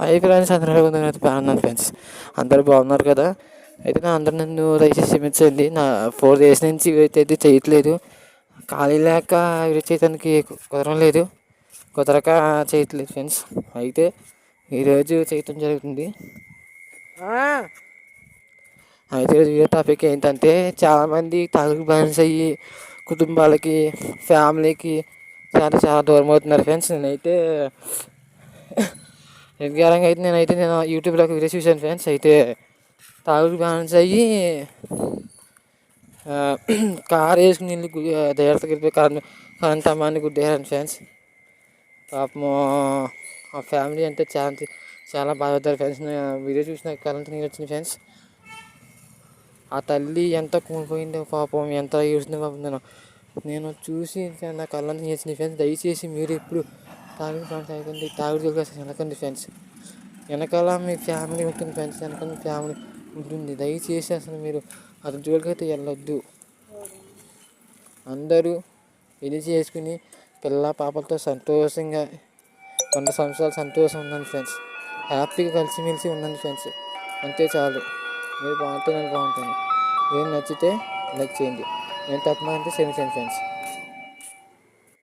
Hi friends, అందరూ బాగున్నాను friends. అందరూ బాగున్నారు కదా. అయితే అందరూ నన్ను దయచేసి క్షమించండి. నా 4 days నుంచి అయితే చేయట్లేదు. ఖాళీ లేక చేయడానికి కుదరలేదు, కుదరక చేయట్లేదు ఫ్రెండ్స్. అయితే ఈరోజు చేయటం జరుగుతుంది. అయితే వీడియో టాపిక్ ఏంటంటే, చాలామంది తాగుడు బానిస అయ్యి కుటుంబాలకి, ఫ్యామిలీకి చాలా చాలా దూరం అవుతున్నారు ఫ్రెండ్స్. నేను యూట్యూబ్లో ఒక వీడియో చూశాను ఫ్రెండ్స్. అయితే తాగుడు బానిస అయ్యి కారు వేసుకుని వెళ్ళి దేవతకి వెళ్ళిపోయి కరెంట్ అమ్మాయిని గుద్దేశాను ఫ్రెండ్స్. పాపము ఆ ఫ్యామిలీ అంటే చాలా చాలా బాధపడతారు ఫ్రెండ్స్. వీడియో చూసిన కరెంట్ నీళ్ళు వచ్చింది ఫ్రెండ్స్. ఆ తల్లి ఎంత కూలిపోయిందో పాపం, ఎంత ఏడుస్తుంది పాపం. నేను చూసి నా కళ్ళంతా చేసింది ఫ్రెండ్స్. దయచేసి మీరు ఇప్పుడు తాగుడు తాగకండి, తాగుడు జోలికి వెళ్ళకండి ఫ్రెండ్స్. వెనకాల మీ ఫ్యామిలీ ఉంటుంది ఫ్రెండ్స్, వెనకాల మీ ఫ్యామిలీ ఉంటుంది. దయచేసి అసలు మీరు అది జోలికి అయితే వెళ్ళొద్దు. అందరూ పెళ్లి చేసుకుని పిల్ల పాపలతో సంతోషంగా 100 సంవత్సరాలు సంతోషం ఉండండి ఫ్రెండ్స్. హ్యాపీగా కలిసిమెలిసి ఉండండి ఫ్రెండ్స్. అంతే చాలు. మీరు బాగుంటే నేను బాగుంటాను. ఏం నచ్చితే లైక్ చేయండి. నేను తప్పమంటే క్షమించండి ఫ్రెండ్స్.